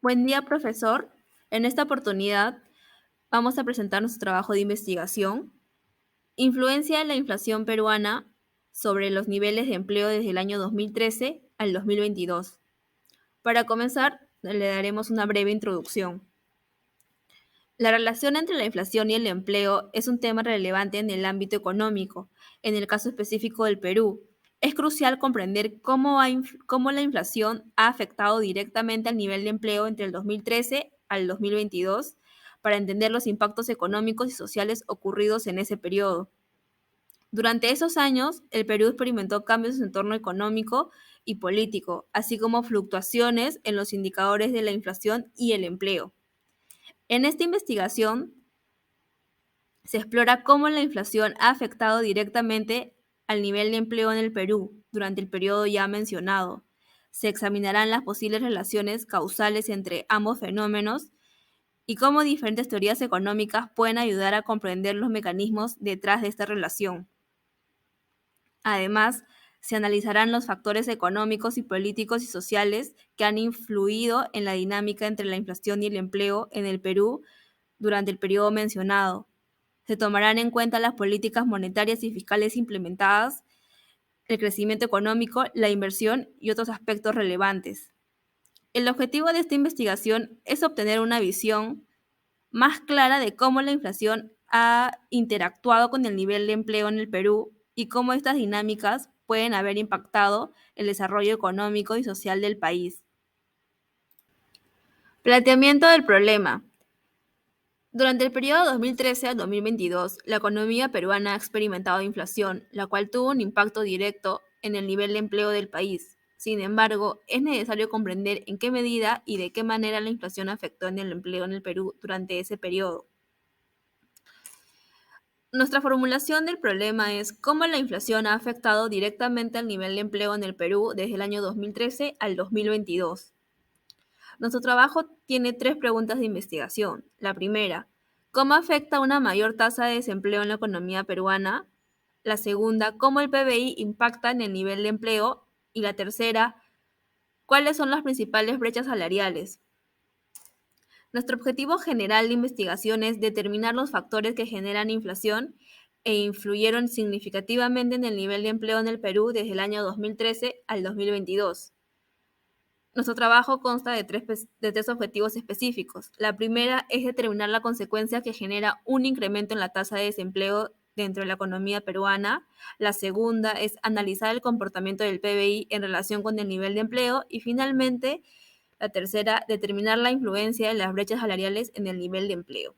Buen día, profesor. En esta oportunidad vamos a presentar nuestro trabajo de investigación, Influencia de la inflación peruana sobre los niveles de empleo desde el año 2013 al 2022. Para comenzar, le daremos una breve introducción. La relación entre la inflación y el empleo es un tema relevante en el ámbito económico. En el caso específico del Perú, es crucial comprender cómo la inflación ha afectado directamente al nivel de empleo entre el 2013 al 2022 para entender los impactos económicos y sociales ocurridos en ese periodo. Durante esos años, el Perú experimentó cambios en su entorno económico y político, así como fluctuaciones en los indicadores de la inflación y el empleo. En esta investigación se explora cómo la inflación ha afectado directamente al nivel de empleo en el Perú durante el periodo ya mencionado. Se examinarán las posibles relaciones causales entre ambos fenómenos y cómo diferentes teorías económicas pueden ayudar a comprender los mecanismos detrás de esta relación. Además, se analizarán los factores económicos y políticos y sociales que han influido en la dinámica entre la inflación y el empleo en el Perú durante el periodo mencionado. Se tomarán en cuenta las políticas monetarias y fiscales implementadas, el crecimiento económico, la inversión y otros aspectos relevantes. El objetivo de esta investigación es obtener una visión más clara de cómo la inflación ha interactuado con el nivel de empleo en el Perú y cómo estas dinámicas pueden haber impactado el desarrollo económico y social del país. Planteamiento del problema. Durante el periodo 2013 al 2022, la economía peruana ha experimentado inflación, la cual tuvo un impacto directo en el nivel de empleo del país. Sin embargo, es necesario comprender en qué medida y de qué manera la inflación afectó en el empleo en el Perú durante ese periodo. Nuestra formulación del problema es cómo la inflación ha afectado directamente al nivel de empleo en el Perú desde el año 2013 al 2022. Nuestro trabajo tiene tres preguntas de investigación. La primera, ¿cómo afecta una mayor tasa de desempleo en la economía peruana? La segunda, ¿cómo el PBI impacta en el nivel de empleo? Y la tercera, ¿cuáles son las principales brechas salariales? Nuestro objetivo general de investigación es determinar los factores que generan inflación e influyeron significativamente en el nivel de empleo en el Perú desde el año 2013 al 2022. Nuestro trabajo consta de tres objetivos específicos. La primera es determinar la consecuencia que genera un incremento en la tasa de desempleo dentro de la economía peruana. La segunda es analizar el comportamiento del PBI en relación con el nivel de empleo. Y finalmente, la tercera, determinar la influencia de las brechas salariales en el nivel de empleo.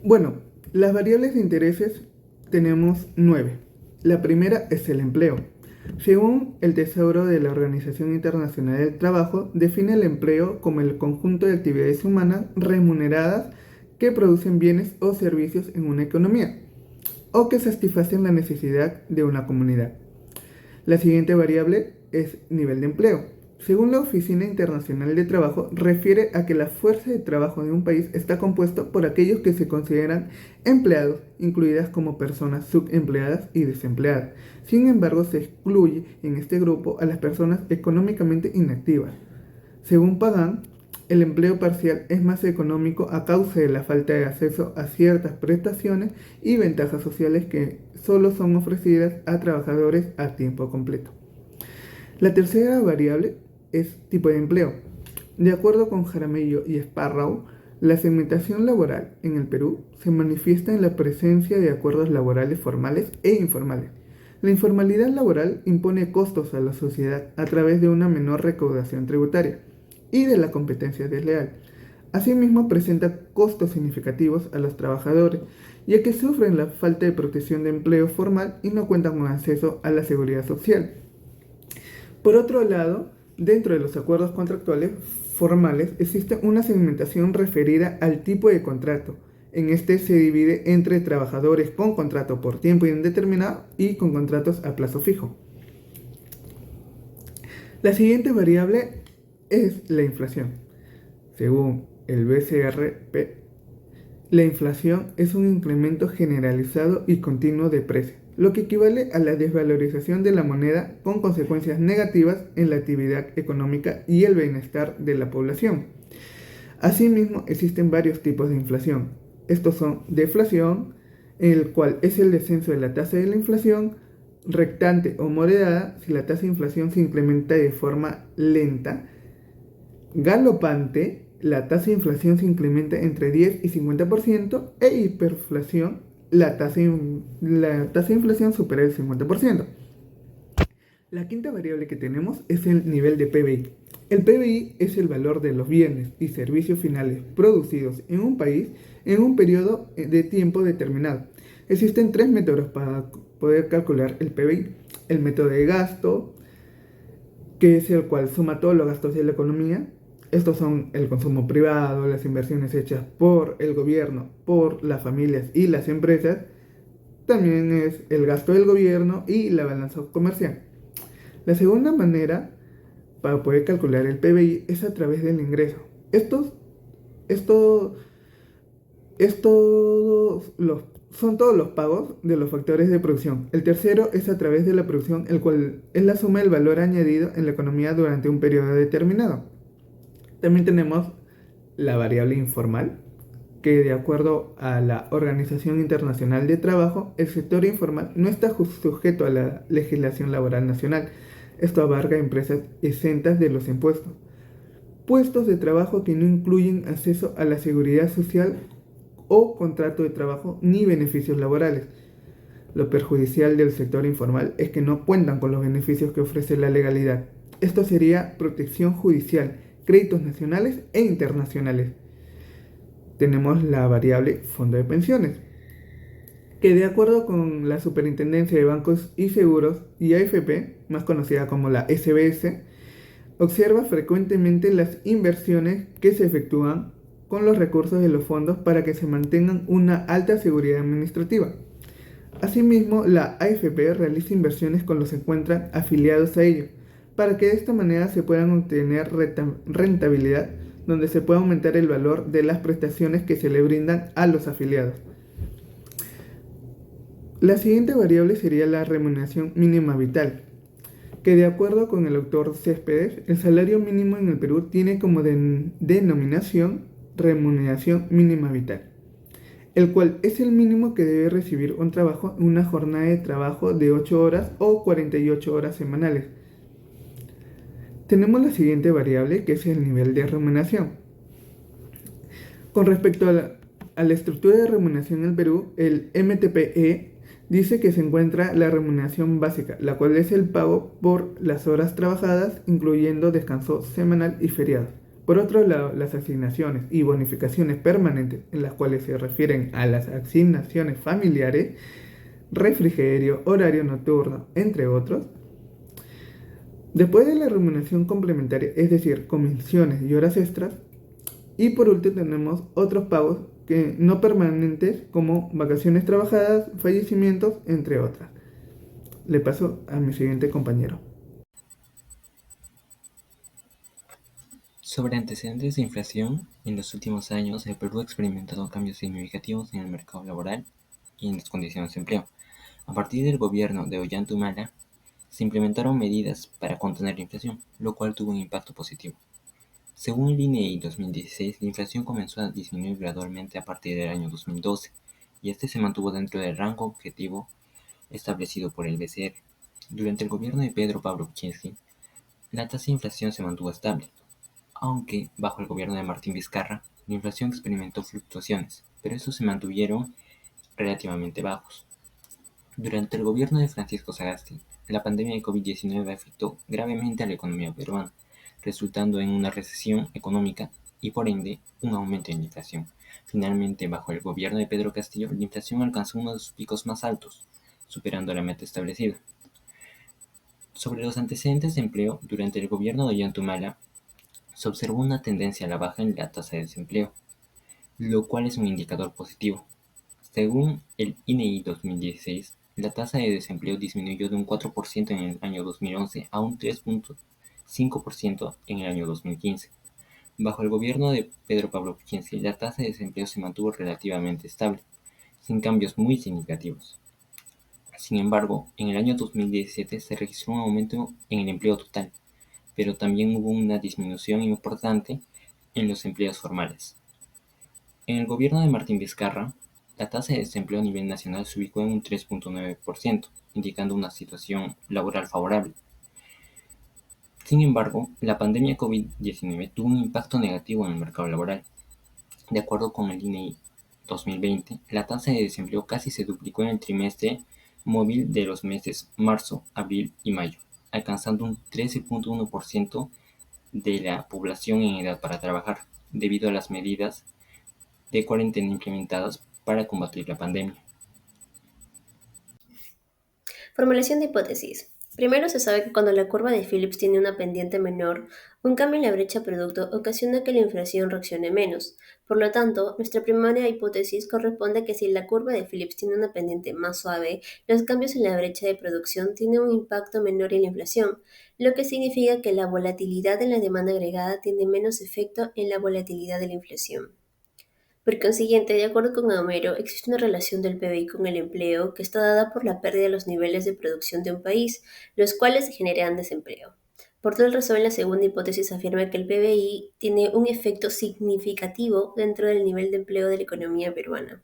Bueno, las variables de intereses tenemos 9. La primera es el empleo. Según el Tesoro de la Organización Internacional del Trabajo, define el empleo como el conjunto de actividades humanas remuneradas que producen bienes o servicios en una economía o que satisfacen la necesidad de una comunidad. La siguiente variable es nivel de empleo. Según la Oficina Internacional de Trabajo, refiere a que la fuerza de trabajo de un país está compuesto por aquellos que se consideran empleados, incluidas como personas subempleadas y desempleadas. Sin embargo, se excluye en este grupo a las personas económicamente inactivas. Según Pagan, el empleo parcial es más económico a causa de la falta de acceso a ciertas prestaciones y ventajas sociales que solo son ofrecidas a trabajadores a tiempo completo. La tercera variable es tipo de empleo. De acuerdo con Jaramillo y Sparrow, la segmentación laboral en el Perú se manifiesta en la presencia de acuerdos laborales formales e informales. La informalidad laboral impone costos a la sociedad a través de una menor recaudación tributaria y de la competencia desleal. Asimismo, presenta costos significativos a los trabajadores, ya que sufren la falta de protección de empleo formal y no cuentan con acceso a la seguridad social. Por otro lado, dentro de los acuerdos contractuales formales existe una segmentación referida al tipo de contrato. En este se divide entre trabajadores con contrato por tiempo indeterminado y con contratos a plazo fijo. La siguiente variable es la inflación. Según el BCRP, la inflación es un incremento generalizado y continuo de precios lo que equivale a la desvalorización de la moneda con consecuencias negativas en la actividad económica y el bienestar de la población. Asimismo, existen varios tipos de inflación. Estos son deflación, el cual es el descenso de la tasa de la inflación, rectante o moderada, si la tasa de inflación se incrementa de forma lenta, galopante, la tasa de inflación se incrementa entre 10 y 50%, e hiperinflación, la tasa de inflación supera el 50%. La quinta variable que tenemos es el nivel de PBI. El PBI es el valor de los bienes y servicios finales producidos en un país en un periodo de tiempo determinado. Existen tres métodos para poder calcular el PBI. El método de gasto, que es el cual suma todos los gastos de la economía. Estos son el consumo privado, las inversiones hechas por el gobierno, por las familias y las empresas. También es el gasto del gobierno y la balanza comercial. La segunda manera para poder calcular el PBI es a través del ingreso. Estos, son todos los pagos de los factores de producción. El tercero es a través de la producción, el cual es la suma del valor añadido en la economía durante un periodo determinado. También tenemos la variable informal, que de acuerdo a la Organización Internacional de Trabajo, el sector informal no está sujeto a la legislación laboral nacional. Esto abarca empresas exentas de los impuestos, puestos de trabajo que no incluyen acceso a la seguridad social o contrato de trabajo ni beneficios laborales. Lo perjudicial del sector informal es que no cuentan con los beneficios que ofrece la legalidad. Esto sería protección judicial, créditos nacionales e internacionales. Tenemos la variable fondo de pensiones, que de acuerdo con la Superintendencia de Bancos y Seguros y AFP, más conocida como la SBS, observa frecuentemente las inversiones que se efectúan con los recursos de los fondos para que se mantengan una alta seguridad administrativa. Asimismo, la AFP realiza inversiones con los que se encuentran afiliados a ellos, para que de esta manera se puedan obtener rentabilidad, donde se pueda aumentar el valor de las prestaciones que se le brindan a los afiliados. La siguiente variable sería la remuneración mínima vital, que de acuerdo con el autor Céspedes, el salario mínimo en el Perú tiene como denominación remuneración mínima vital, el cual es el mínimo que debe recibir un trabajo en una jornada de trabajo de 8 horas o 48 horas semanales. Tenemos la siguiente variable, que es el nivel de remuneración. Con respecto a la estructura de remuneración en el Perú, el MTPE dice que se encuentra la remuneración básica, la cual es el pago por las horas trabajadas, incluyendo descanso semanal y feriados. Por otro lado, las asignaciones y bonificaciones permanentes, en las cuales se refieren a las asignaciones familiares, refrigerio, horario nocturno, entre otros. Después de la remuneración complementaria, es decir, comisiones y horas extras, y por último tenemos otros pagos que no permanentes como vacaciones trabajadas, fallecimientos, entre otras. Le paso a mi siguiente compañero. Sobre antecedentes de inflación, en los últimos años el Perú ha experimentado cambios significativos en el mercado laboral y en las condiciones de empleo. A partir del gobierno de Ollanta Humala, se implementaron medidas para contener la inflación, lo cual tuvo un impacto positivo. Según el INEI 2016, la inflación comenzó a disminuir gradualmente a partir del año 2012, y este se mantuvo dentro del rango objetivo establecido por el BCR. Durante el gobierno de Pedro Pablo Kuczynski, la tasa de inflación se mantuvo estable, aunque bajo el gobierno de Martín Vizcarra, la inflación experimentó fluctuaciones, pero estos se mantuvieron relativamente bajos. Durante el gobierno de Francisco Sagasti, la pandemia de COVID-19 afectó gravemente a la economía peruana, resultando en una recesión económica y por ende un aumento en la inflación. Finalmente, bajo el gobierno de Pedro Castillo, la inflación alcanzó uno de sus picos más altos, superando la meta establecida. Sobre los antecedentes de empleo, durante el gobierno de Ollanta Humala, se observó una tendencia a la baja en la tasa de desempleo, lo cual es un indicador positivo. Según el INEI 2016, la tasa de desempleo disminuyó de un 4% en el año 2011 a un 3.5% en el año 2015. Bajo el gobierno de Pedro Pablo Kuczynski, la tasa de desempleo se mantuvo relativamente estable, sin cambios muy significativos. Sin embargo, en el año 2017 se registró un aumento en el empleo total, pero también hubo una disminución importante en los empleos formales. En el gobierno de Martín Vizcarra, la tasa de desempleo a nivel nacional se ubicó en un 3.9%, indicando una situación laboral favorable. Sin embargo, la pandemia COVID-19 tuvo un impacto negativo en el mercado laboral. De acuerdo con el INEGI 2020, la tasa de desempleo casi se duplicó en el trimestre móvil de los meses marzo, abril y mayo, alcanzando un 13.1% de la población en edad para trabajar, debido a las medidas de cuarentena implementadas para combatir la pandemia. Formulación de hipótesis. Primero se sabe que cuando la curva de Phillips tiene una pendiente menor, un cambio en la brecha producto ocasiona que la inflación reaccione menos. Por lo tanto, nuestra primera hipótesis corresponde a que si la curva de Phillips tiene una pendiente más suave, los cambios en la brecha de producción tienen un impacto menor en la inflación, lo que significa que la volatilidad en la demanda agregada tiene menos efecto en la volatilidad de la inflación. Por consiguiente, de acuerdo con Homero, existe una relación del PBI con el empleo que está dada por la pérdida de los niveles de producción de un país, los cuales generan desempleo. Por tal razón, la segunda hipótesis afirma que el PBI tiene un efecto significativo dentro del nivel de empleo de la economía peruana.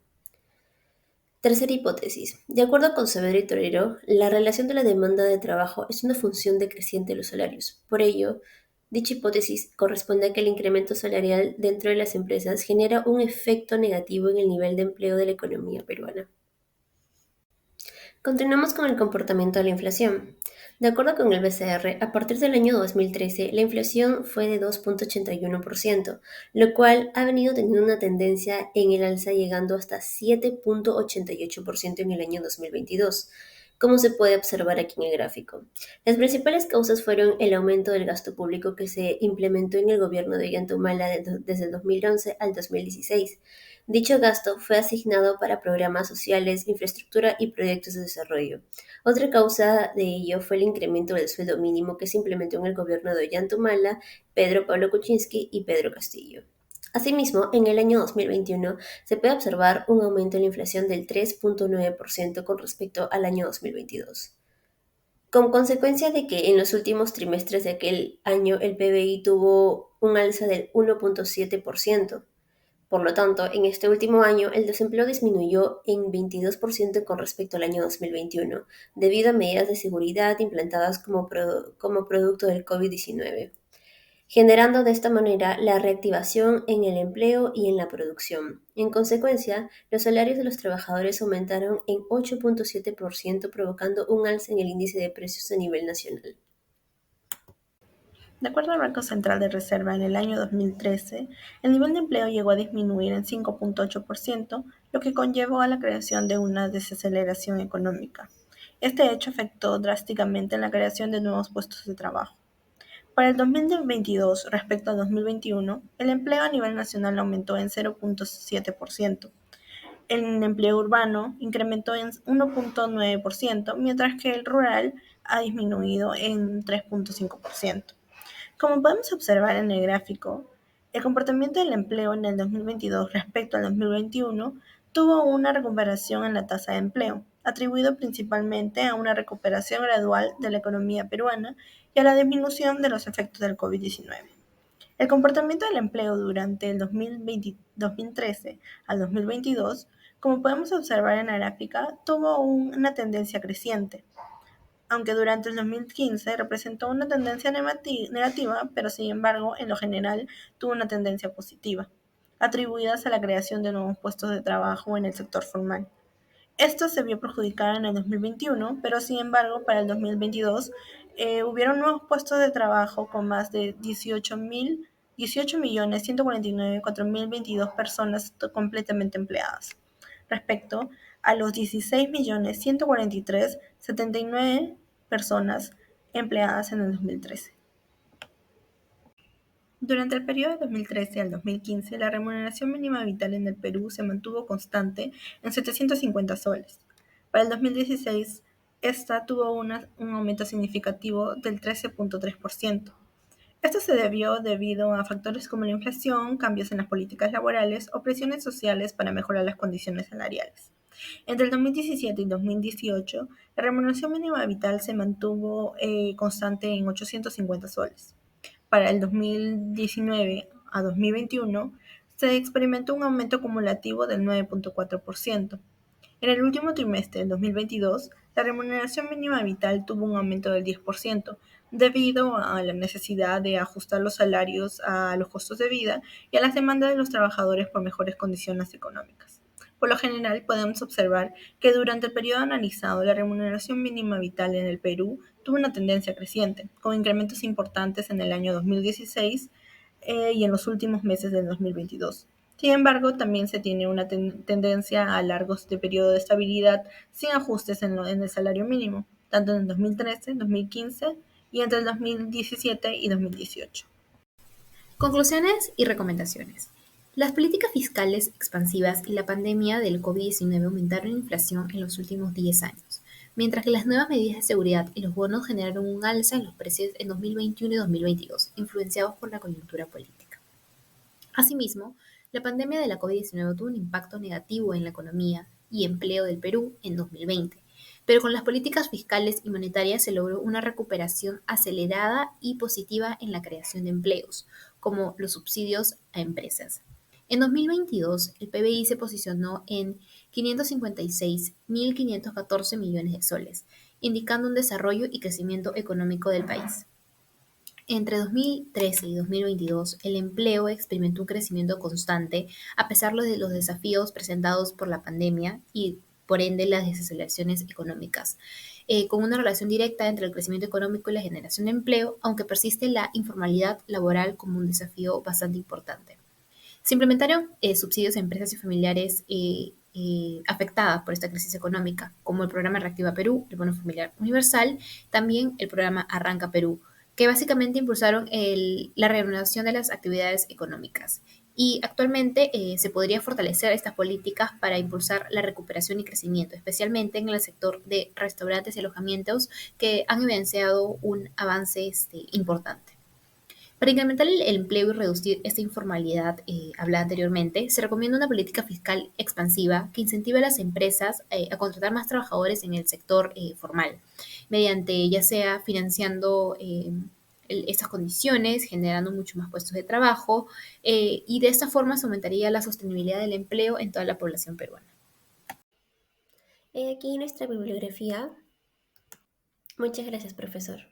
Tercera hipótesis. De acuerdo con Saavedra y Torero, la relación de la demanda de trabajo es una función decreciente de los salarios. Por ello, dicha hipótesis corresponde a que el incremento salarial dentro de las empresas genera un efecto negativo en el nivel de empleo de la economía peruana. Continuamos con el comportamiento de la inflación. De acuerdo con el BCR, a partir del año 2013, la inflación fue de 2.81%, lo cual ha venido teniendo una tendencia en el alza llegando hasta 7.88% en el año 2022, como se puede observar aquí en el gráfico. Las principales causas fueron el aumento del gasto público que se implementó en el gobierno de Ollantumala desde el 2011 al 2016. Dicho gasto fue asignado para programas sociales, infraestructura y proyectos de desarrollo. Otra causa de ello fue el incremento del sueldo mínimo que se implementó en el gobierno de Ollantumala, Pedro Pablo Kuczynski y Pedro Castillo. Asimismo, en el año 2021 se puede observar un aumento en la inflación del 3.9% con respecto al año 2022. Como consecuencia de que en los últimos trimestres de aquel año el PBI tuvo un alza del 1.7%. Por lo tanto, en este último año el desempleo disminuyó en 22% con respecto al año 2021, debido a medidas de seguridad implantadas como producto del COVID-19, generando de esta manera la reactivación en el empleo y en la producción. En consecuencia, los salarios de los trabajadores aumentaron en 8.7%, provocando un alza en el índice de precios a nivel nacional. De acuerdo al Banco Central de Reserva, en el año 2013, el nivel de empleo llegó a disminuir en 5.8%, lo que conllevó a la creación de una desaceleración económica. Este hecho afectó drásticamente en la creación de nuevos puestos de trabajo. Para el 2022, respecto al 2021, el empleo a nivel nacional aumentó en 0.7%. El empleo urbano incrementó en 1.9%, mientras que el rural ha disminuido en 3.5%. Como podemos observar en el gráfico, el comportamiento del empleo en el 2022 respecto al 2021 tuvo una recuperación en la tasa de empleo, atribuido principalmente a una recuperación gradual de la economía peruana y a la disminución de los efectos del COVID-19. El comportamiento del empleo durante el 2013 al 2022, como podemos observar en la gráfica, tuvo una tendencia creciente, aunque durante el 2015 representó una tendencia negativa, pero sin embargo, en lo general, tuvo una tendencia positiva, atribuidas a la creación de nuevos puestos de trabajo en el sector formal. Esto se vio perjudicado en el 2021, pero sin embargo, para el 2022 hubieron nuevos puestos de trabajo con más de 18.149.422 personas completamente empleadas, respecto a los 16.143.079 personas empleadas en el 2013. Durante el periodo de 2013 al 2015, la remuneración mínima vital en el Perú se mantuvo constante en 750 soles. Para el 2016, esta tuvo un aumento significativo del 13.3%. Esto se debido a factores como la inflación, cambios en las políticas laborales o presiones sociales para mejorar las condiciones salariales. Entre el 2017 y 2018, la remuneración mínima vital se mantuvo constante en 850 soles. Para el 2019 a 2021, se experimentó un aumento acumulativo del 9.4%. En el último trimestre del 2022, la remuneración mínima vital tuvo un aumento del 10%, debido a la necesidad de ajustar los salarios a los costos de vida y a las demandas de los trabajadores por mejores condiciones económicas. Por lo general, podemos observar que durante el periodo analizado, la remuneración mínima vital en el Perú tuvo una tendencia creciente, con incrementos importantes en el año 2016 y en los últimos meses del 2022. Sin embargo, también se tiene una tendencia a largos de periodo de estabilidad sin ajustes en el salario mínimo, tanto en el 2013, 2015 y entre el 2017 y 2018. Conclusiones y recomendaciones. Las políticas fiscales expansivas y la pandemia del COVID-19 aumentaron la inflación en los últimos 10 años, mientras que las nuevas medidas de seguridad y los bonos generaron un alza en los precios en 2021 y 2022, influenciados por la coyuntura política. Asimismo, la pandemia de la COVID-19 tuvo un impacto negativo en la economía y empleo del Perú en 2020, pero con las políticas fiscales y monetarias se logró una recuperación acelerada y positiva en la creación de empleos, como los subsidios a empresas. En 2022, el PBI se posicionó en 556.514 millones de soles, indicando un desarrollo y crecimiento económico del país. Entre 2013 y 2022, el empleo experimentó un crecimiento constante a pesar de los desafíos presentados por la pandemia y, por ende, las desaceleraciones económicas, con una relación directa entre el crecimiento económico y la generación de empleo, aunque persiste la informalidad laboral como un desafío bastante importante. Se implementaron subsidios a empresas y familiares afectadas por esta crisis económica, como el programa Reactiva Perú, el Bono Familiar Universal, también el programa Arranca Perú, que básicamente impulsaron la reanudación de las actividades económicas. Y actualmente se podría fortalecer estas políticas para impulsar la recuperación y crecimiento, especialmente en el sector de restaurantes y alojamientos que han evidenciado un avance importante. Para incrementar el empleo y reducir esta informalidad hablada anteriormente, se recomienda una política fiscal expansiva que incentive a las empresas a contratar más trabajadores en el sector formal, mediante ya sea financiando estas condiciones, generando mucho más puestos de trabajo y de esta forma se aumentaría la sostenibilidad del empleo en toda la población peruana. Aquí nuestra bibliografía. Muchas gracias, profesor.